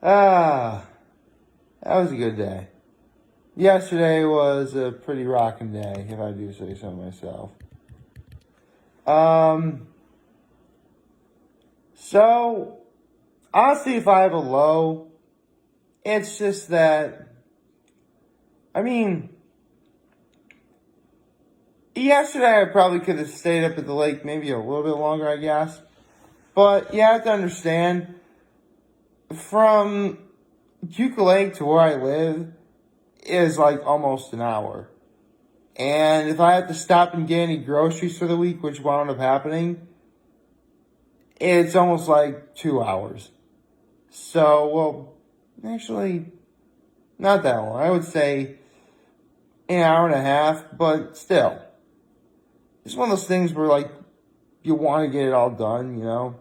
Ah, that was a good day. Yesterday was a pretty rocking day, if I do say so myself. Um, so, honestly, if I have a low, it's just that, I mean, yesterday I probably could have stayed up at the lake maybe a little bit longer, I guess. But you have to understand, from Cuca Lake to where I live is like almost an hour. And if I have to stop and get any groceries for the week, which wound up happening, it's almost like 2 hours. So, well, actually, not that long. I would say an hour and a half, but still. It's one of those things where, like, you want to get it all done, you know?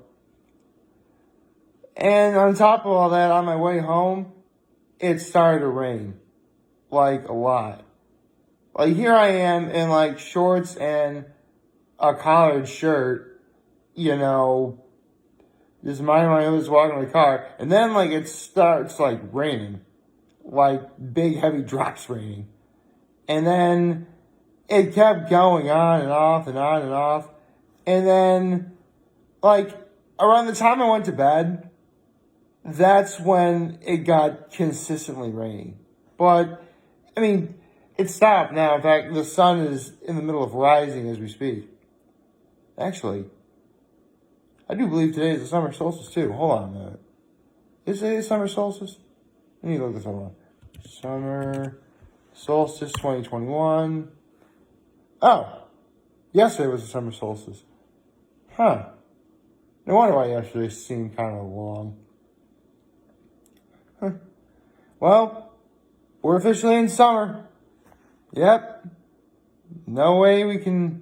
And on top of all that, on my way home, it started to rain. Like, a lot. Like, here I am in, like, shorts and a collared shirt, you know, just minding my own business, walking my car. And then, like, it starts, like, raining. Like, big, heavy drops raining. And then it kept going on and off and on and off. And then, like, around the time I went to bed, that's when it got consistently raining. But, I mean, it stopped now. In fact, the sun is in the middle of rising as we speak. Actually, I do believe today is the summer solstice too. Hold on a minute. Is it summer solstice? Let me look this up. Summer solstice 2021. Oh, yesterday was the summer solstice. Huh. No wonder why yesterday seemed kind of long. Huh. Well, we're officially in summer. Yep. No way we can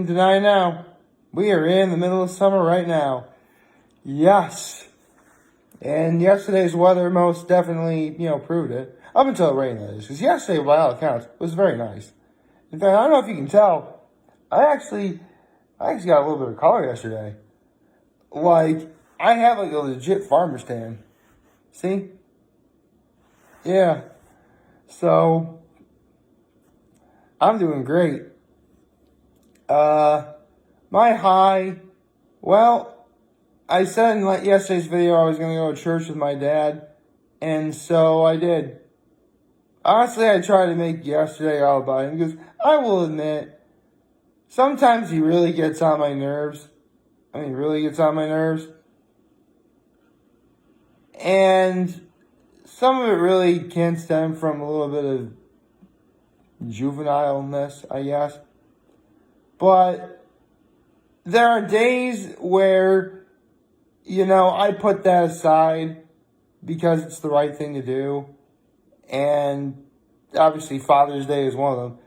deny now. We are in the middle of summer right now. Yes. And yesterday's weather most definitely, proved it. Up until the rain, that is. Because yesterday, by all accounts, was very nice. In fact, I don't know if you can tell, I actually got a little bit of color yesterday. Like, I have like a legit farmer's tan. See? Yeah. So, I'm doing great. My high, well, I said in yesterday's video I was going to go to church with my dad, and so I did. Honestly, I tried to make yesterday all about him, because I will admit, sometimes he really gets on my nerves. Really gets on my nerves. And some of it really can stem from a little bit of juvenileness, I guess. But there are days where, I put that aside because it's the right thing to do. And obviously Father's Day is one of them.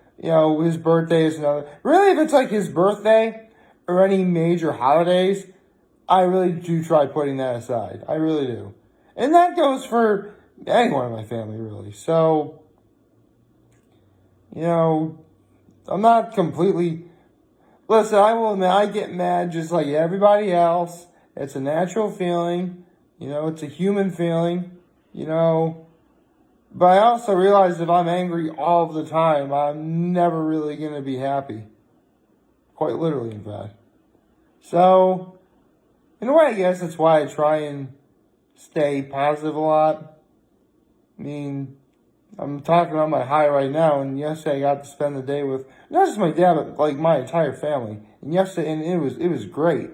His birthday is another. Really, if it's like his birthday or any major holidays, I really do try putting that aside. I really do. And that goes for anyone in my family, really. So, I'm not completely... Listen, I will admit, I get mad just like everybody else. It's a natural feeling. It's a human feeling. But I also realize if I'm angry all the time, I'm never really going to be happy. Quite literally, in fact. So, in a way, I guess that's why I try and stay positive a lot. I'm talking about my high right now, and yesterday I got to spend the day with not just my dad, but like my entire family. And it was great.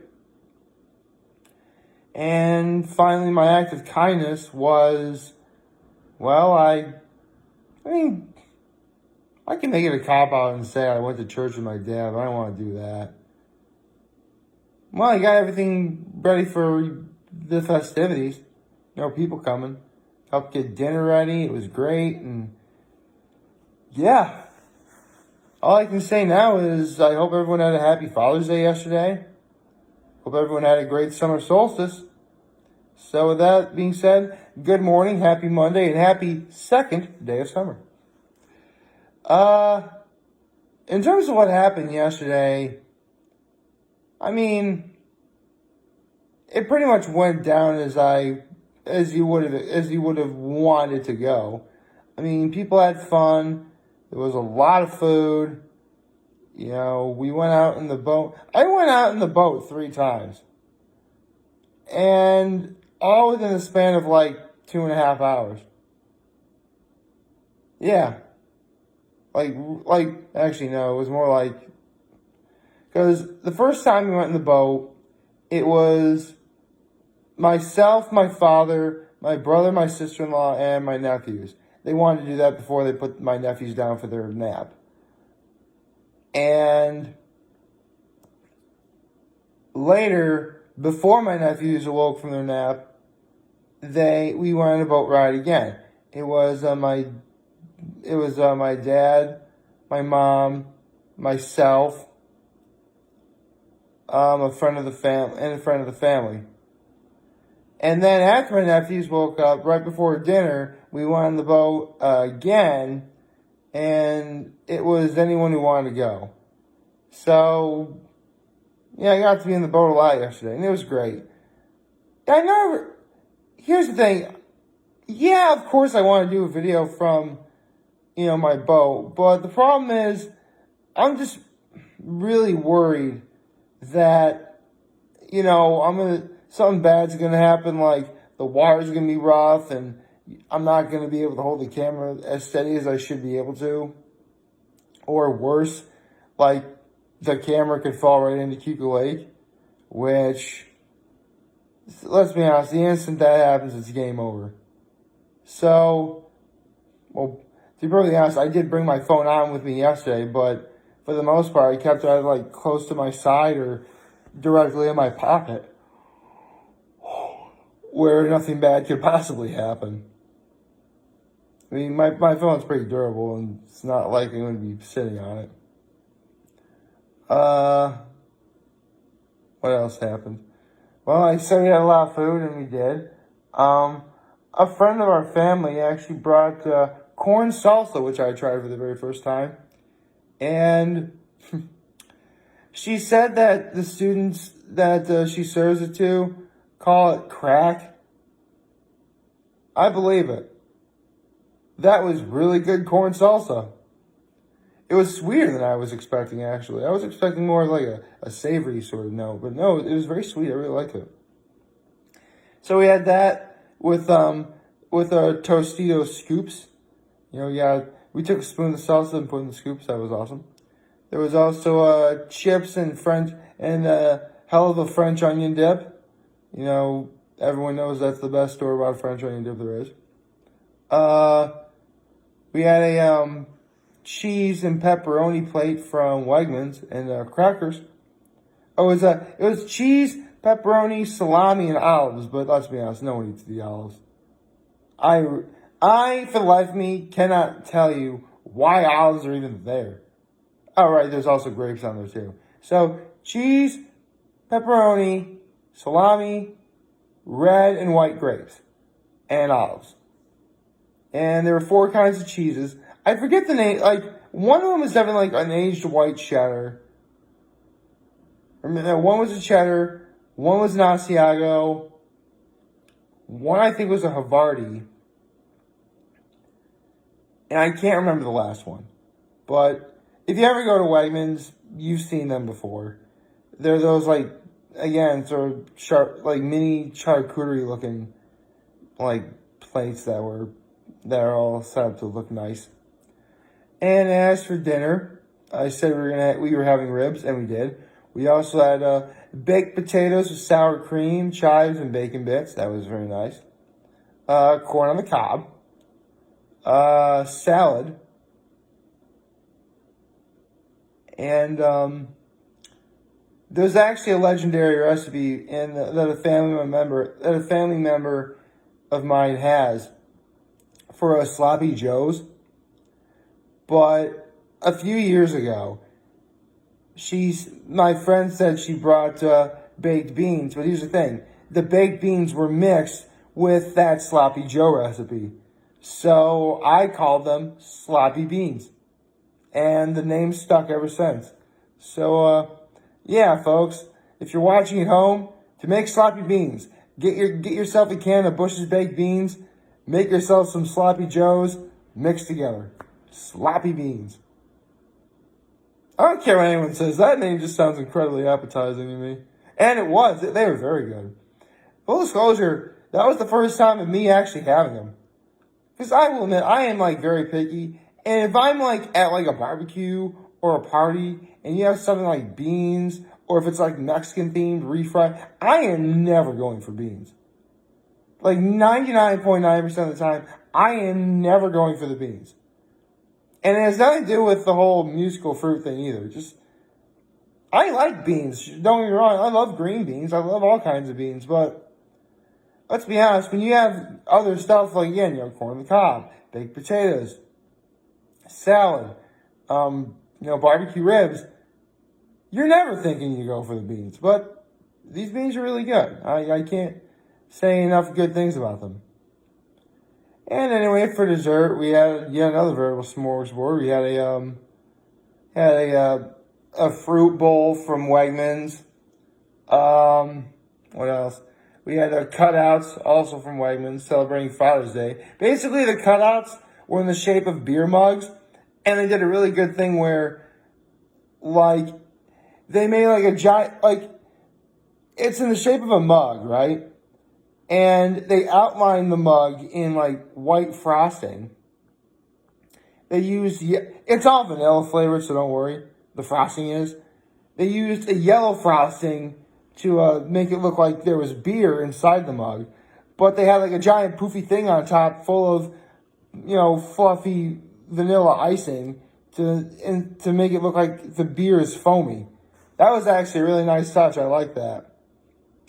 And finally, my act of kindness was, well, I can make it a cop-out and say I went to church with my dad, but I don't want to do that. Well, I got everything ready for the festivities. People coming. Helped get dinner ready. It was great. And yeah. All I can say now is I hope everyone had a happy Father's Day yesterday. Hope everyone had a great summer solstice. So with that being said, good morning, happy Monday, and happy second day of summer. In terms of what happened yesterday, it it pretty much went down as you would have wanted to go. I mean, people had fun. There was a lot of food. You know, we went out in the boat. I went out in the boat 3 times. And all within the span of like 2.5 hours. Yeah. Actually, no, it was more like, because the first time we went in the boat, it was myself, my father, my brother, my sister-in-law, and my nephews. They wanted to do that before they put my nephews down for their nap. And later, before my nephews awoke from their nap, we went on a boat ride again. It was my dad, my mom, myself, a friend of the family. And then after my nephews woke up, right before dinner, we went on the boat again, and it was anyone who wanted to go. So, yeah, I got to be in the boat a lot yesterday, and it was great. Here's the thing. Yeah, of course I want to do a video from, my boat, but the problem is, I'm just really worried that, something bad's gonna happen, like the water's gonna be rough, and I'm not gonna be able to hold the camera as steady as I should be able to. Or worse, like the camera could fall right into Cuckoo Lake, which, let's be honest, the instant that happens, it's game over. So, well, to be perfectly honest, I did bring my phone on with me yesterday, but for the most part, I kept it either close to my side or directly in my pocket, where nothing bad could possibly happen. I mean, my phone's pretty durable, and it's not likely I'm going to be sitting on it. What else happened? Well, I said we had a lot of food, and we did. A friend of our family actually brought corn salsa, which I tried for the very first time. And she said that the students that she serves it to call it crack. I believe it. That was really good corn salsa. It was sweeter than I was expecting, actually. I was expecting more of like a savory sort of note, but no, it was very sweet. I really liked it. So we had that with our Tostitos scoops. We took a spoon of salsa and put in the scoops. That was awesome. There was also chips and hell of a French onion dip. Everyone knows that's the best store-bought French onion dip there is. We had a cheese and pepperoni plate from Wegmans and crackers. Oh, it was cheese, pepperoni, salami, and olives. But let's be honest, no one eats the olives. I, for the life of me, cannot tell you why olives are even there. Oh, right, there's also grapes on there, too. So, cheese, pepperoni, salami, red and white grapes, and olives. And there were 4 kinds of cheeses. I forget the name. One of them was definitely an aged white cheddar. One was a cheddar. One was an Asiago. One, I think, was a Havarti. And I can't remember the last one. But if you ever go to Wegmans, you've seen them before. They're those, again, sort of sharp, mini charcuterie looking, plates that are all set up to look nice. And as for dinner, I said we were having ribs, and we did. We also had baked potatoes with sour cream, chives, and bacon bits. That was very nice. Corn on the cob. Salad. And there's actually a legendary recipe that a family member of mine has for a sloppy joes. But a few years ago, my friend said she brought baked beans. But here's the thing. The baked beans were mixed with that sloppy joe recipe. So I called them sloppy beans. And the name stuck ever since. So, yeah, folks, if you're watching at home, to make sloppy beans. Get yourself a can of Bush's baked beans. Make yourself some sloppy joes. Mix together. Sloppy beans. I don't care what anyone says. That name just sounds incredibly appetizing to me. And it was. They were very good. Full disclosure, that was the first time of me actually having them. Because I will admit, I am like very picky. And if I'm like at like a barbecue or a party and you have something like beans, or if it's like Mexican themed refried, I am never going for beans. Like 99.9% of the time, I am never going for the beans. And it has nothing to do with the whole musical fruit thing either. Just, I like beans. Don't get me wrong. I love green beans. I love all kinds of beans. But let's be honest, when you have other stuff like, again, corn on the cob, baked potatoes, salad, barbecue ribs, you're never thinking you go for the beans. But these beans are really good. I can't say enough good things about them. And anyway, for dessert, we had yet another veritable smorgasbord. We had a fruit bowl from Wegmans. What else? We had cutouts also from Wegmans celebrating Father's Day. Basically, the cutouts were in the shape of beer mugs, and they did a really good thing where, like, they made like a giant, like, it's in the shape of a mug, right? And they outlined the mug in like white frosting. They used, it's all vanilla flavored, so don't worry. The frosting is. They used a yellow frosting to make it look like there was beer inside the mug. But they had like a giant poofy thing on top full of, fluffy vanilla icing to make it look like the beer is foamy. That was actually a really nice touch. I like that.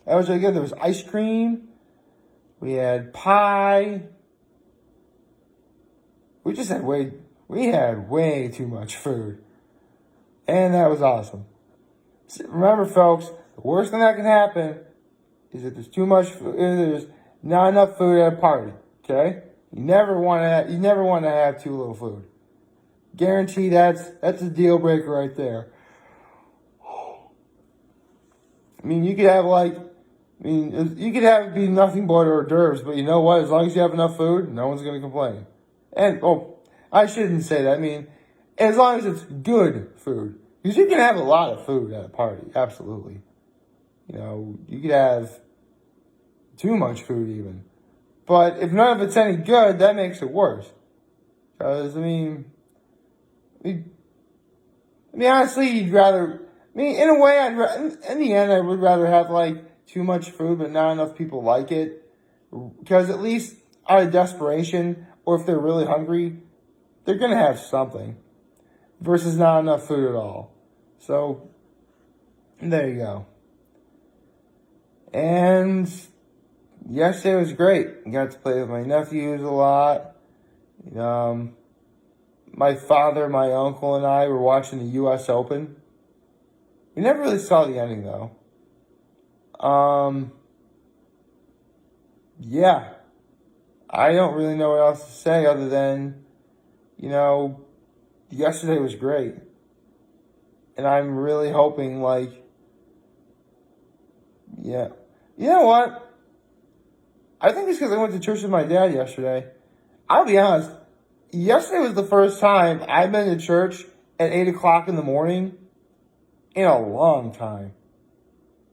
That was really good. There was ice cream. We had pie. We had way too much food. And that was awesome. Remember, folks, the worst thing that can happen is if there's too much food, if there's not enough food at a party. Okay? You never want to have too little food. Guarantee that's a deal breaker right there. I mean, you could have you could have it be nothing but hors d'oeuvres, but you know what? As long as you have enough food, no one's going to complain. And, I shouldn't say that. I mean, as long as it's good food. Because you can have a lot of food at a party, absolutely. You could have too much food even. But if none of it's any good, that makes it worse. Because, honestly, you'd rather... in a way, in the end, I would rather have, too much food, but not enough people like it. Because at least out of desperation, or if they're really hungry, they're going to have something. Versus not enough food at all. So, there you go. And yesterday was great. I got to play with my nephews a lot. My father, my uncle, and I were watching the U.S. Open. We never really saw the ending, though. Yeah. I don't really know what else to say other than, yesterday was great. And I'm really hoping, yeah. You know what? I think it's because I went to church with my dad yesterday. I'll be honest. Yesterday was the first time I've been to church at 8 o'clock in the morning in a long time.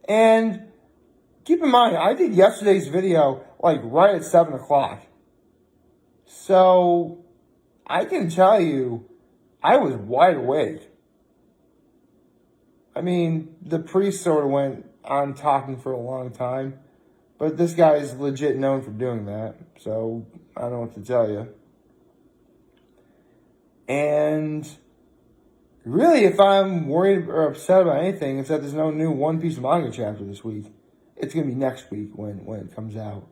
And keep in mind, I did yesterday's video right at 7 o'clock. So I can tell you, I was wide awake. The priest sort of went on talking for a long time. But this guy is legit known for doing that. So I don't know what to tell you. And really, if I'm worried or upset about anything, it's that there's no new One Piece manga chapter this week. It's going to be next week when it comes out.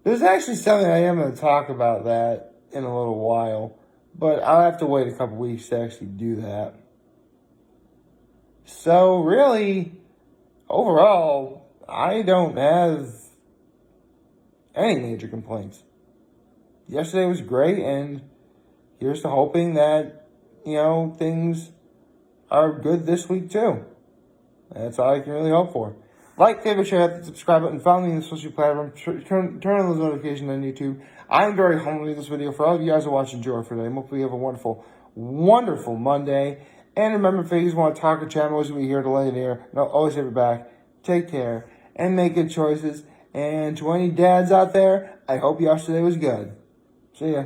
There's actually something I am going to talk about that in a little while. But I'll have to wait a couple weeks to actually do that. So really, overall, I don't have any major complaints. Yesterday was great, and here's to hoping that, things are good this week too. That's all I can really hope for. Like, favorite, share, hit the subscribe button, follow me on the social platform, turn on those notifications on YouTube. I'm very humble with this video. For all of you guys who watch, enjoy for today. Hopefully you have a wonderful, wonderful Monday. And remember, if you guys want to talk or chat, I'm always going to be here to lay it here. And I'll always have your back. Take care and make good choices. And to any dads out there, I hope your today was good. See ya.